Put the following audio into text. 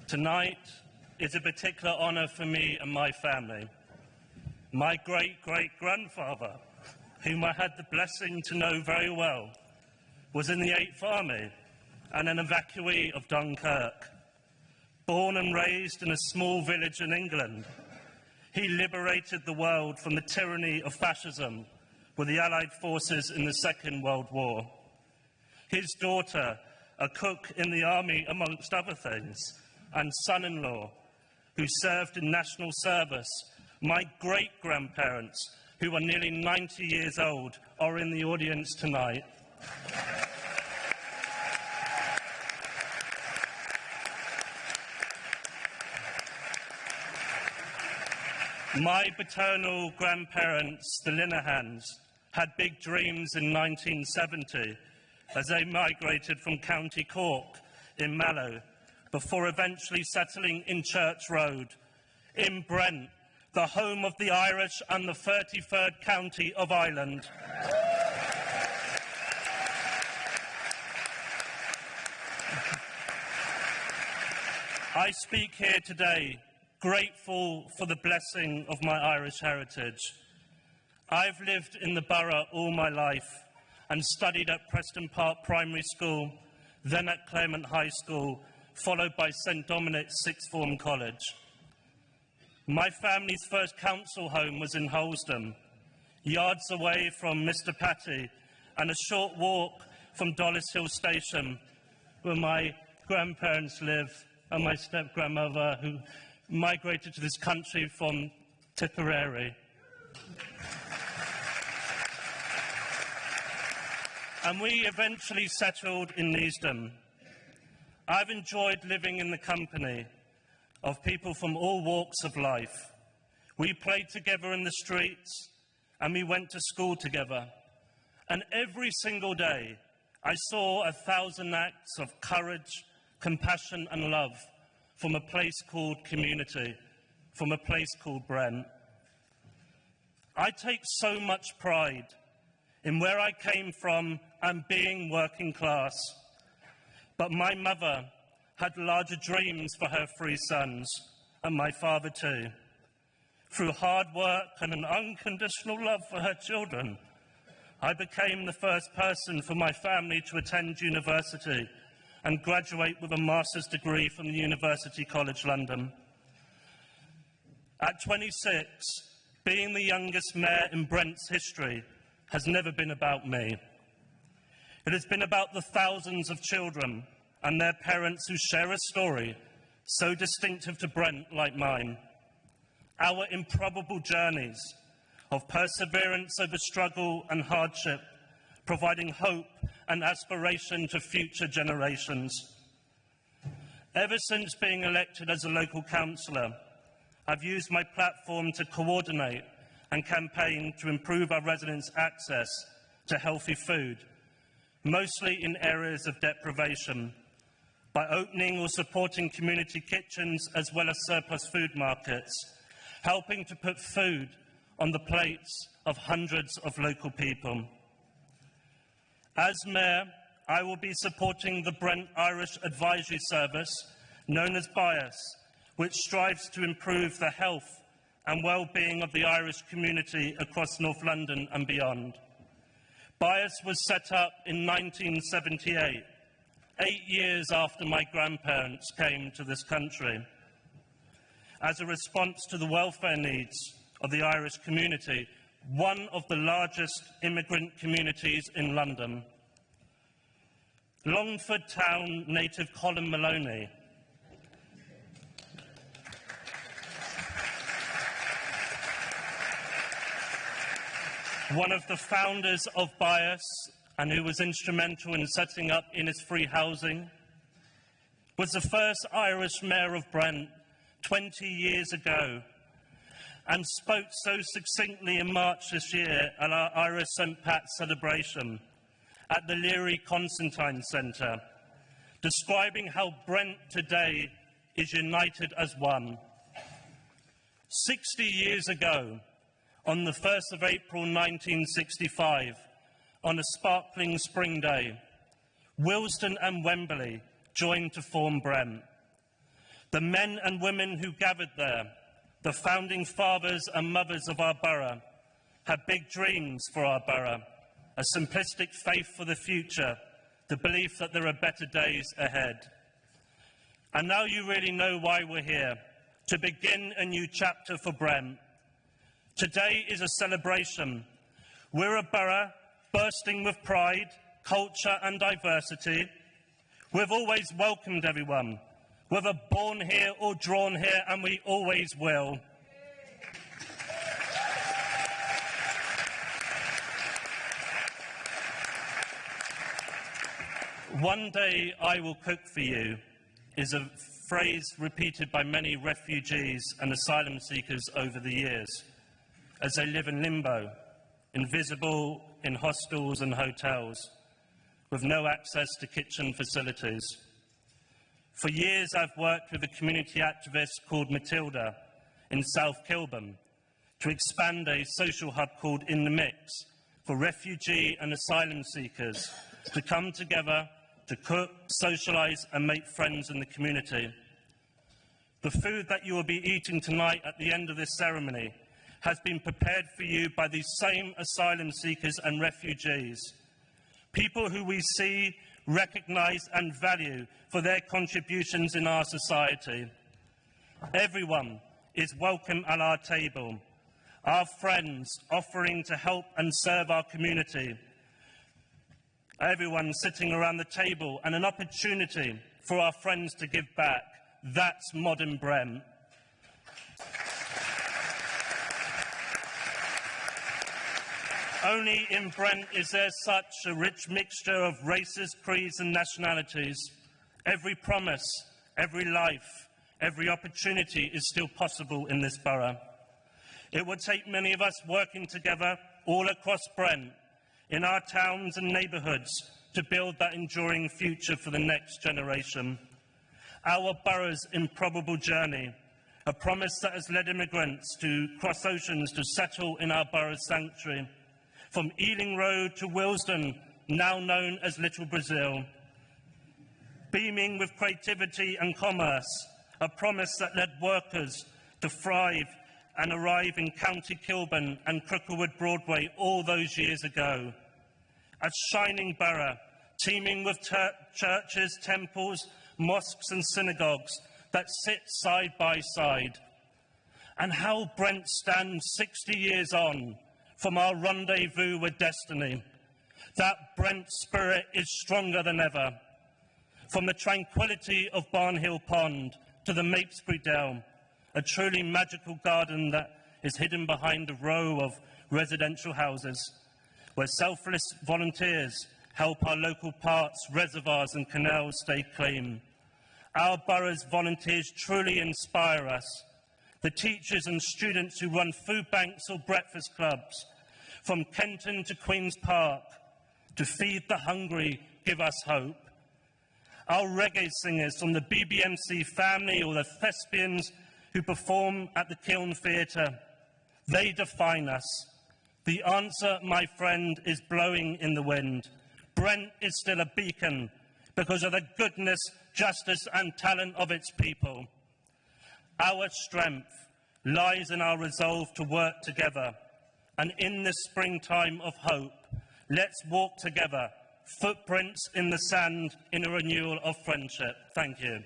Tonight is a particular honour for me and my family. My great-great-grandfather, whom I had the blessing to know very well, was in the 8th Army and an evacuee of Dunkirk. Born and raised in a small village in England, he liberated the world from the tyranny of fascism with the Allied forces in the Second World War. His daughter, a cook in the army amongst other things, and son-in-law, who served in national service. My great-grandparents, who are nearly 90 years old, are in the audience tonight. My paternal grandparents, the Linahans, had big dreams in 1970 as they migrated from County Cork in Mallow, before eventually settling in Church Road, in Brent, the home of the Irish and the 33rd County of Ireland. I speak here today grateful for the blessing of my Irish heritage. I've lived in the borough all my life and studied at Preston Park Primary School, then at Clement High School, followed by St Dominic's Sixth Form College. My family's first council home was in Holsdon, yards away from Mr. Patty, and a short walk from Dollis Hill Station, where my grandparents live, and my step-grandmother, who migrated to this country from Tipperary. And we eventually settled in Neasden. I've enjoyed living in the company of people from all walks of life. We played together in the streets and we went to school together. And every single day I saw 1,000 acts of courage, compassion and love from a place called community, from a place called Brent. I take so much pride in where I came from and being working class. But my mother had larger dreams for her 3 sons, and my father too. Through hard work and an unconditional love for her children, I became the first person for my family to attend university and graduate with a master's degree from the University College London. At 26, being the youngest mayor in Brent's history has never been about me. It has been about the thousands of children and their parents who share a story so distinctive to Brent like mine. Our improbable journeys of perseverance over struggle and hardship, providing hope and aspiration to future generations. Ever since being elected as a local councillor, I've used my platform to coordinate and campaign to improve our residents' access to healthy food, mostly in areas of deprivation, by opening or supporting community kitchens as well as surplus food markets, helping to put food on the plates of hundreds of local people. As Mayor, I will be supporting the Brent Irish Advisory Service, known as BIAS, which strives to improve the health and well-being of the Irish community across North London and beyond. BIAS was set up in 1978, 8 years after my grandparents came to this country, as a response to the welfare needs of the Irish community, one of the largest immigrant communities in London. Longford Town native Colin Maloney one of the founders of BIAS and who was instrumental in setting up Innisfree Housing, was the first Irish mayor of Brent 20 years ago and spoke so succinctly in March this year at our Irish St. Pat's celebration at the Leary Constantine Centre, describing how Brent today is united as one. 60 years ago, on the 1st of April 1965, on a sparkling spring day, Willesden and Wembley joined to form Brent. The men and women who gathered there, the founding fathers and mothers of our borough, had big dreams for our borough, a simplistic faith for the future, the belief that there are better days ahead. And now you really know why we're here, to begin a new chapter for Brent. Today is a celebration. We're a borough bursting with pride, culture and diversity. We've always welcomed everyone, whether born here or drawn here, and we always will. One day I will cook for you is a phrase repeated by many refugees and asylum seekers over the years, as they live in limbo, invisible in hostels and hotels, with no access to kitchen facilities. For years I've worked with a community activist called Matilda in South Kilburn to expand a social hub called In the Mix for refugee and asylum seekers to come together to cook, socialise and make friends in the community. The food that you will be eating tonight at the end of this ceremony has been prepared for you by these same asylum seekers and refugees, people who we see, recognise and value for their contributions in our society. Everyone is welcome at our table, our friends offering to help and serve our community, everyone sitting around the table, and an opportunity for our friends to give back. That's Modern Brent. Only in Brent is there such a rich mixture of races, creeds and nationalities. Every promise, every life, every opportunity is still possible in this borough. It would take many of us working together all across Brent, in our towns and neighbourhoods, to build that enduring future for the next generation. Our borough's improbable journey, a promise that has led immigrants to cross oceans to settle in our borough's sanctuary, from Ealing Road to Willesden, now known as Little Brazil. Beaming with creativity and commerce, a promise that led workers to thrive and arrive in County Kilburn and Cricklewood Broadway all those years ago. A shining borough, teeming with churches, temples, mosques and synagogues that sit side by side. And how Brent stands 60 years on from our rendezvous with destiny. That Brent spirit is stronger than ever. From the tranquility of Barnhill Pond to the Mapesbury Dell, a truly magical garden that is hidden behind a row of residential houses, where selfless volunteers help our local parks, reservoirs and canals stay clean. Our borough's volunteers truly inspire us. The teachers and students who run food banks or breakfast clubs, from Kenton to Queen's Park, to feed the hungry, give us hope. Our reggae singers from the BBMC family or the thespians who perform at the Kiln Theatre, they define us. The answer, my friend, is blowing in the wind. Brent is still a beacon because of the goodness, justice and talent of its people. Our strength lies in our resolve to work together. And in this springtime of hope, let's walk together, footprints in the sand, in a renewal of friendship. Thank you.